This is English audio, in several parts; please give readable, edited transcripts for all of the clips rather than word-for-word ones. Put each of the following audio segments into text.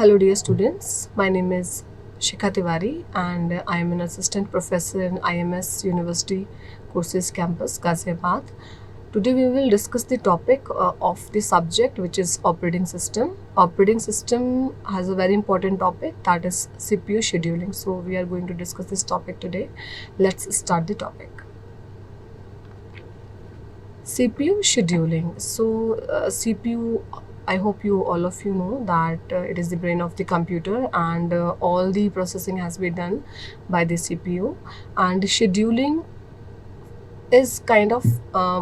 Hello dear students, my name is Shikha Tiwari and I am an assistant professor in IMS University Courses Campus, Ghaziabad. Today we will discuss the topic of the subject, which is operating system. Operating system has a very important topic, that is CPU scheduling. So we are going to discuss this topic today. Let's start the topic. CPU scheduling. So CPU, I hope you all of you know that it is the brain of the computer, and all the processing has been done by the CPU. And scheduling is kind of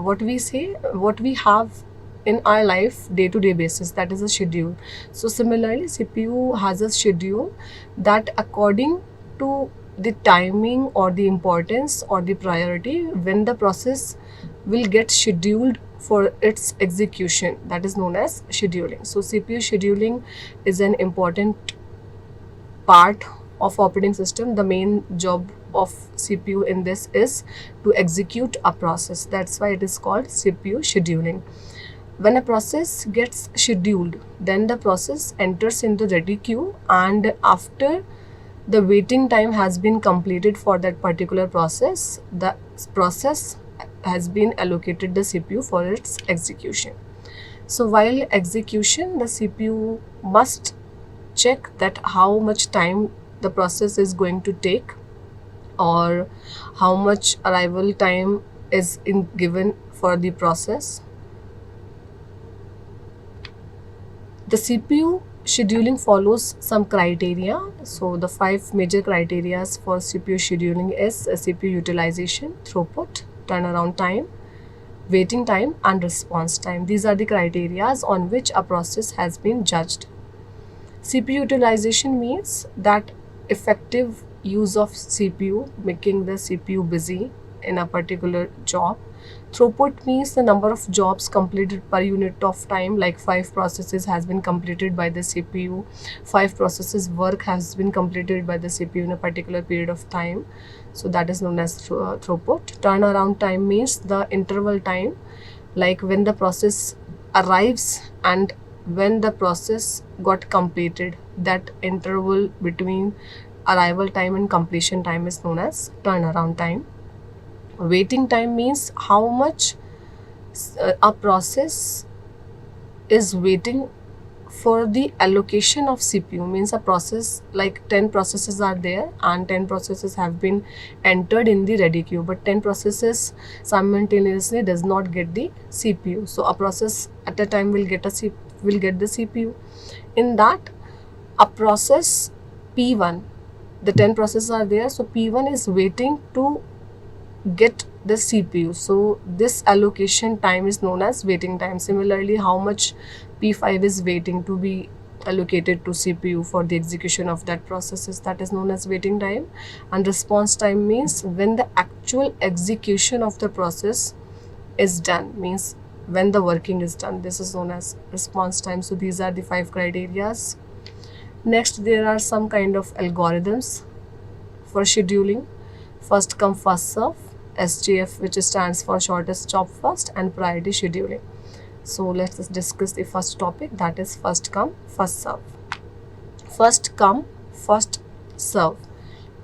what we say, what we have in our life day-to-day basis, that is a schedule. So similarly, CPU has a schedule that according to the timing or the importance or the priority when the process will get scheduled for its execution, that is known as scheduling. So CPU scheduling is an important part of operating system. The main job of CPU in this is to execute a process. That's why it is called CPU scheduling. When a process gets scheduled, then the process enters into ready queue, and after the waiting time has been completed for that particular process, the process has been allocated the CPU for its execution. So while execution, the CPU must check that how much time the process is going to take, or how much arrival time is given for the process. The CPU scheduling follows some criteria. So the 5 major criteria for CPU scheduling is CPU utilization, throughput, turnaround time, waiting time, and response time. These are the criteria on which a process has been judged. CPU utilization means that effective use of CPU, making the CPU busy in a particular job. Throughput means the number of jobs completed per unit of time, like 5 processes has been completed by the CPU, 5 processes work has been completed by the CPU in a particular period of time. So that is known as throughput. Turnaround time means the interval time, like when the process arrives and when the process got completed. That interval between arrival time and completion time is known as turnaround time. Waiting time means how much a process is waiting for the allocation of CPU. Means a process, like 10 processes are there and 10 processes have been entered in the ready queue, but 10 processes simultaneously does not get the CPU. So a process at a time will get the CPU. In that, a process P1, the 10 processes are there, so P1 is waiting to get the CPU. So this allocation time is known as waiting time. Similarly, how much P5 is waiting to be allocated to CPU for the execution of that processes, that is known as waiting time. And response time means when the actual execution of the process is done, means when the working is done, this is known as response time. So these are the 5 criterias. Next, there are some kind of algorithms for scheduling. First come first serve, SJF, which stands for shortest job first, and priority scheduling. So let's discuss the first topic, that is first come first serve. First come first serve.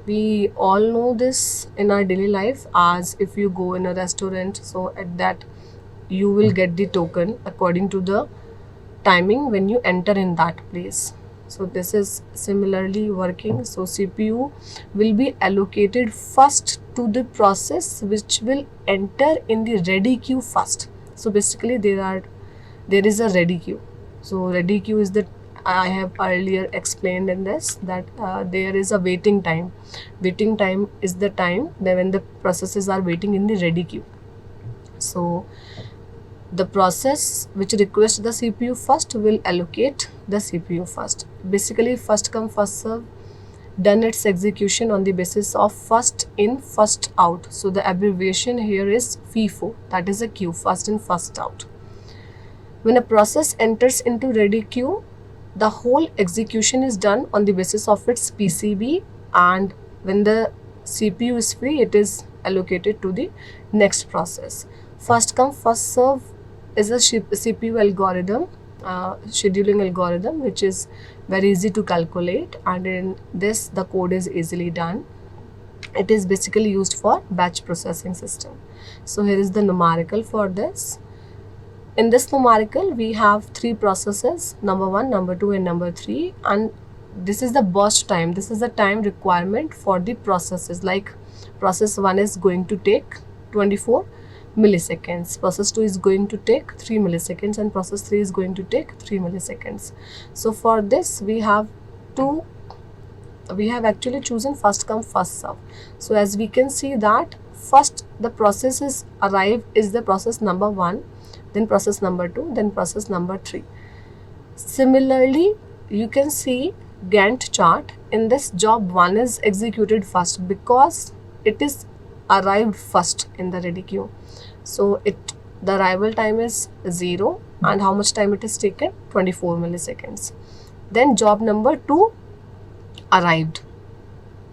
We all know this in our daily life, as if you go in a restaurant, so at that you will get the token according to the timing when you enter in that place. So this is similarly working. So CPU will be allocated first to the process which will enter in the ready queue first. So basically there is a ready queue. So ready queue is the, I have earlier explained in this, that there is a waiting time. Waiting time is the time that when the processes are waiting in the ready queue. So the process which requests the CPU first will allocate the CPU first. Basically, first come first serve, done its execution on the basis of first in first out. So the abbreviation here is FIFO, that is a queue, first in first out. When a process enters into ready queue, the whole execution is done on the basis of its PCB, and when the CPU is free, it is allocated to the next process. First come first serve is a CPU algorithm, scheduling algorithm, which is very easy to calculate, and in this the code is easily done. It is basically used for batch processing system. So here is the numerical for this. In this numerical, we have three processes, number 1, number 2, and number 3, and this is the burst time. This is the time requirement for the processes. Like process 1 is going to take 24 milliseconds, process 2 is going to take 3 milliseconds, and process 3 is going to take 3 milliseconds. So for this we have actually chosen first come first serve. So as we can see that first the processes arrive is the process number 1, then process number 2, then process number 3. Similarly, you can see Gantt chart. In this, job 1 is executed first because it is arrived first in the ready queue. So the arrival time is 0, and how much time it is taken? 24 milliseconds. Then job number 2 arrived.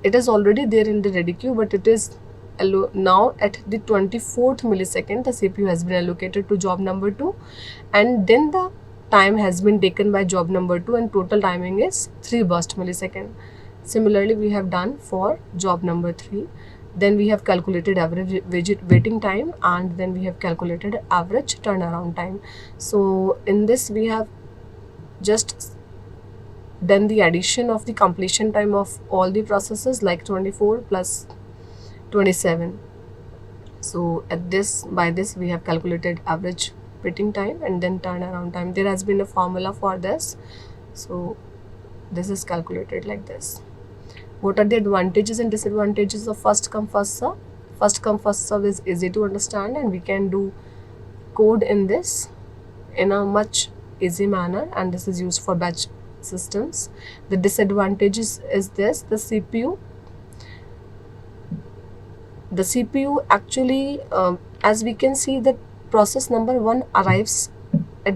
It is already there in the ready queue, but it is now at the 24th millisecond the CPU has been allocated to job number 2, and then the time has been taken by job number 2, and total timing is 3 burst millisecond. Similarly, we have done for job number 3. Then we have calculated average waiting time, and then we have calculated average turnaround time. So in this we have just done the addition of the completion time of all the processes, like 24 plus 27. So by this we have calculated average waiting time and then turnaround time. There has been a formula for this, so this is calculated like this. What are the advantages and disadvantages of first come first serve? First come first serve is easy to understand, and we can do code in this in a much easy manner, and this is used for batch systems. The disadvantages is this: the CPU actually, as we can see, that process number 1 arrives at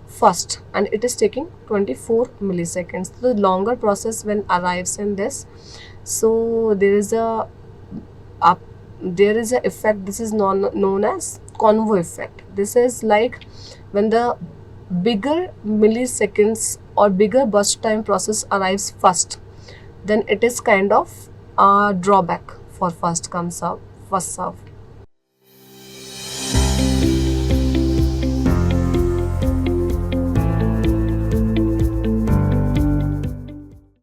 first and it is taking 24 milliseconds. The longer process when arrives in this, so there is a effect. This is known as convo effect. This is like when the bigger milliseconds or bigger burst time process arrives first, then it is kind of a drawback for first come serve first serve.